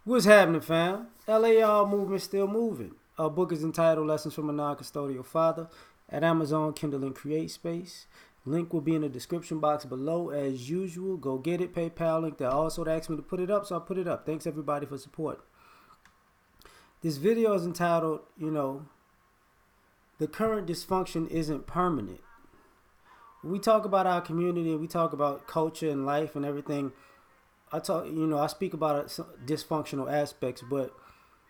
What's happening, fam? L.A.R. movement still moving. Our book is entitled Lessons from a Non-Custodial Father at Amazon, Kindle, and Create Space. Link will be in the description box below as usual. Go get it. PayPal link. They also asked me to put it up, so I put it up. Thanks everybody for support. This video is entitled, the current dysfunction isn't permanent. When we talk about our community, we talk about culture and life and everything. I speak about dysfunctional aspects, but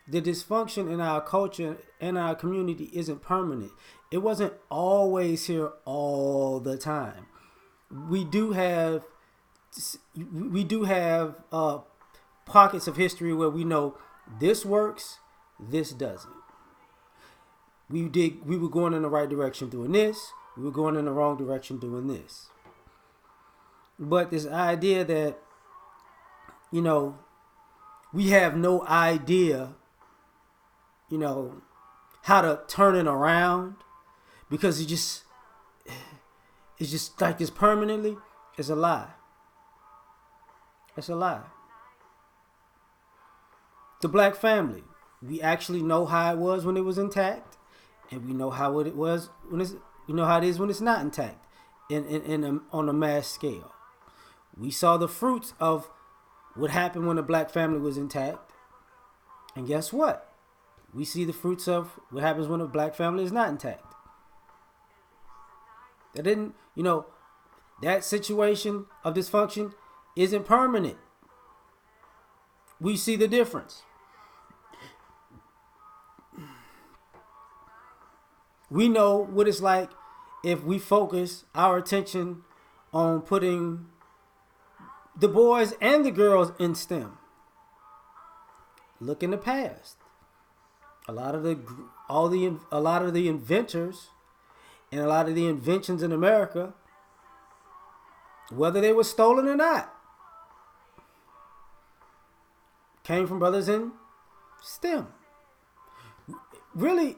the dysfunction in our culture and our community isn't permanent. It wasn't always here all the time. We do have pockets of history where we know this works, this doesn't. We were going in the right direction doing this. We were going in the wrong direction doing this. But this idea that we have no idea, how to turn it around because it's just like this permanently. It's a lie. It's a lie. The black family, we actually know how it was when it was intact, and we know how it was when how it is when it's not intact, on a mass scale. We saw the fruits of what happened when the black family was intact. And guess what? We see the fruits of what happens when a black family is not intact. That situation of dysfunction isn't permanent. We see the difference. We know what it's like if we focus our attention on putting the boys and the girls in STEM. Look in the past. A lot of the inventors and a lot of the inventions in America, whether they were stolen or not, came from brothers in STEM. Really,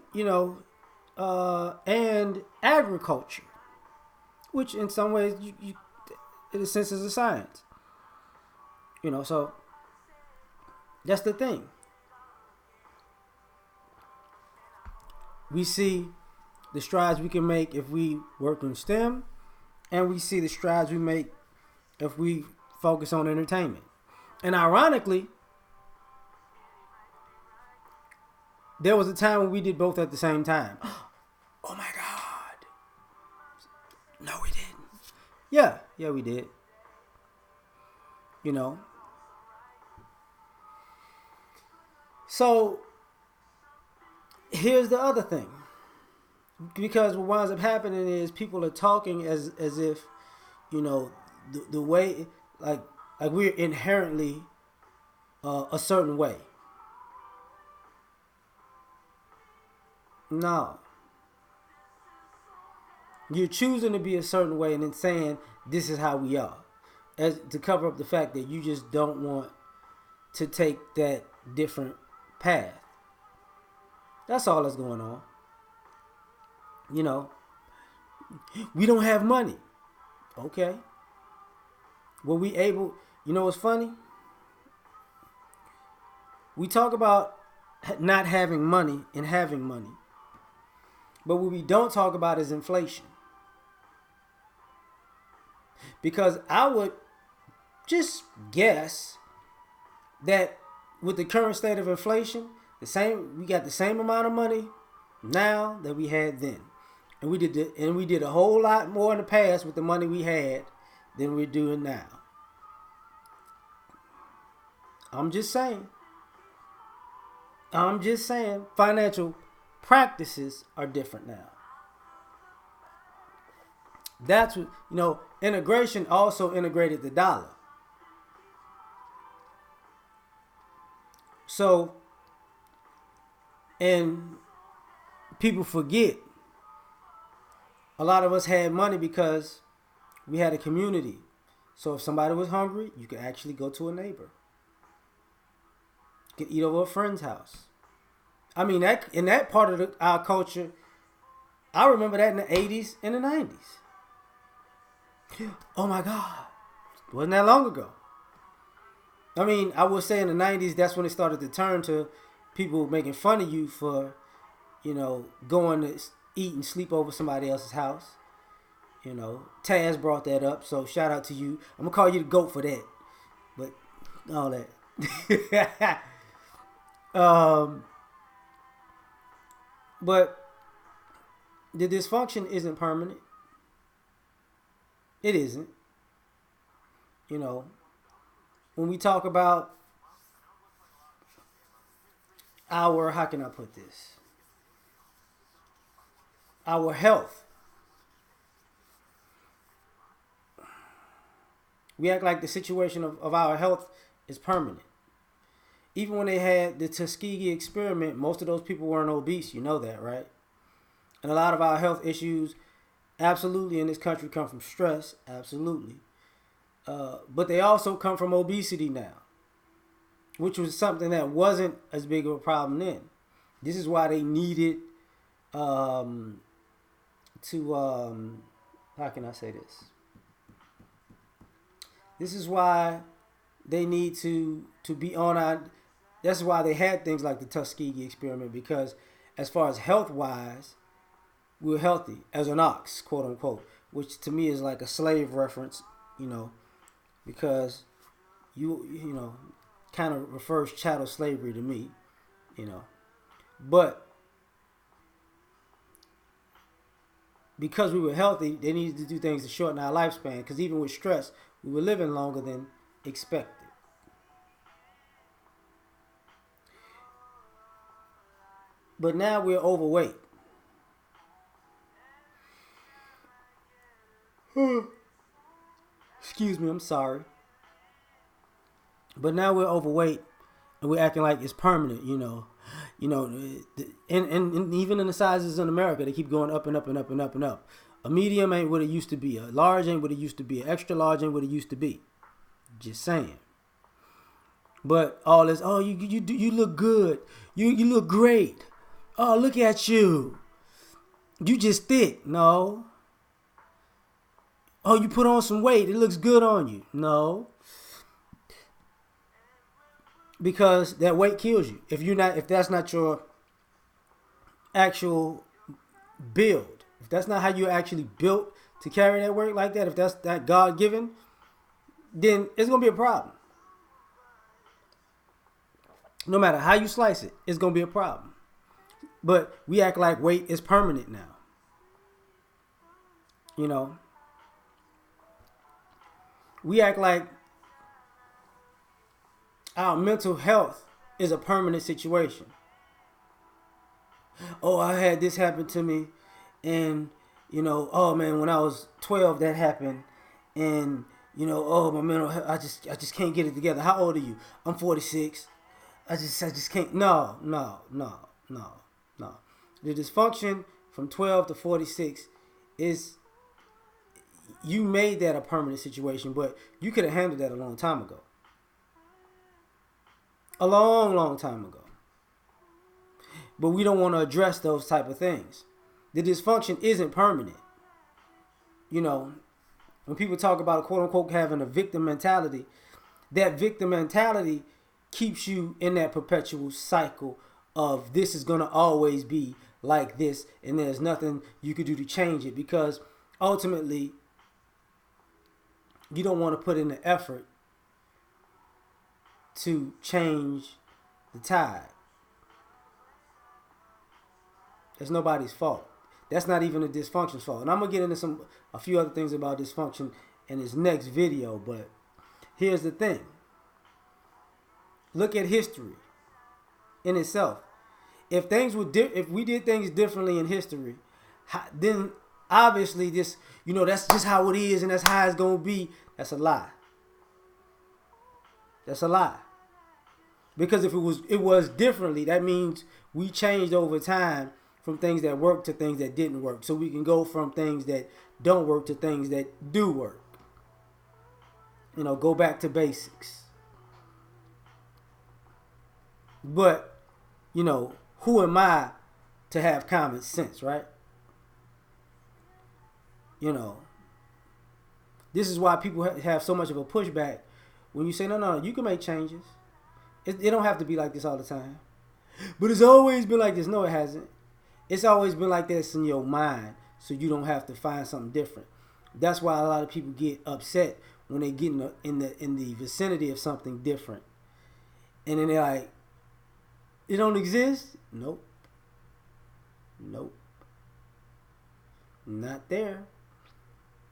and agriculture, which in some ways, in a sense, is a science. So that's the thing. We see the strides we can make if we work in STEM, and we see the strides we make if we focus on entertainment. And ironically, there was a time when we did both at the same time. Oh my God. No, we didn't. Yeah, we did. So here's the other thing, because what winds up happening is people are talking as if the way like we're inherently a certain way. No, you're choosing to be a certain way and then saying this is how we are, as to cover up the fact that you just don't want to take that different path. That's all that's going on. We don't have money. Okay. Were we able, what's funny? We talk about not having money and having money. But what we don't talk about is inflation. Because I would just guess that with the current state of inflation, we got the same amount of money now that we had then, and we did a whole lot more in the past with the money we had than we're doing now. I'm just saying. Financial practices are different now. That's what integration also integrated the dollar. So, and people forget, a lot of us had money because we had a community. So if somebody was hungry, you could actually go to a neighbor. You could eat over a friend's house. I mean, that in that part of our culture, I remember that in the 80s and the 90s. Oh my God. Wasn't that long ago. I mean, I would say in the 90s, that's when it started to turn to people making fun of you for, going to eat and sleep over somebody else's house. Taz brought that up, so shout out to you. I'm gonna call you the GOAT for that. But all that. um, but the dysfunction isn't permanent. It isn't. When we talk about how can I put this? Our health. We act like the situation of our health is permanent. Even when they had the Tuskegee experiment, most of those people weren't obese. You know that, right? And a lot of our health issues, absolutely, in this country come from stress. Absolutely. But they also come from obesity now, which was something that wasn't as big of a problem then. This is why they needed how can I say this? This is why they need to be on our. That's why they had things like the Tuskegee experiment, because as far as health wise, we were healthy as an ox, quote unquote, which to me is like a slave reference, because you kind of refers chattel slavery to me, but because we were healthy, they needed to do things to shorten our lifespan, because even with stress, we were living longer than expected. But now we're overweight. Excuse me, I'm sorry. But now we're overweight and we're acting like it's permanent, and even in the sizes in America, they keep going up and up and up and up and up. A medium ain't what it used to be. A large ain't what it used to be. An extra large ain't what it used to be. Just saying. But all this, oh, you look good. You look great. Oh, look at you. You just thick. No. Oh, you put on some weight. It looks good on you. No. Because that weight kills you. If that's not your actual build, if that's not how you're actually built to carry that weight like that, if that's that God given, then it's gonna be a problem. No matter how you slice it, it's gonna be a problem. But we act like weight is permanent now. We act like our mental health is a permanent situation. Oh, I had this happen to me, and oh man, when I was 12, that happened, and oh, my mental health, I just can't get it together. How old are you? I'm 46. I just can't. No. The dysfunction from 12 to 46 is, you made that a permanent situation, but you could have handled that a long time ago. A long, long time ago. But we don't want to address those type of things. The dysfunction isn't permanent. When people talk about, quote unquote, having a victim mentality, that victim mentality keeps you in that perpetual cycle of this is going to always be like this, and there's nothing you could do to change it, because ultimately you don't want to put in the effort to change the tide. That's nobody's fault. That's not even a dysfunction's fault. And I'm going to get into a few other things about dysfunction in this next video, but here's the thing. Look at history in itself. If we did things differently in history, then obviously that's just how it is and that's how it's going to be. That's a lie. That's a lie. Because if it was differently, that means we changed over time from things that worked to things that didn't work. So we can go from things that don't work to things that do work. Go back to basics. But, who am I to have common sense, right? This is why people have so much of a pushback When you say, no, you can make changes. It don't have to be like this all the time. But it's always been like this. No, it hasn't. It's always been like this in your mind, so you don't have to find something different. That's why a lot of people get upset when they get in the vicinity of something different. And then they're like, it don't exist? Nope. Not there.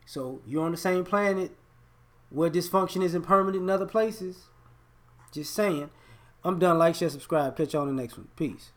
So you're on the same planet where dysfunction isn't permanent in other places. Just saying. I'm done. Like, share, subscribe. Catch you on the next one. Peace.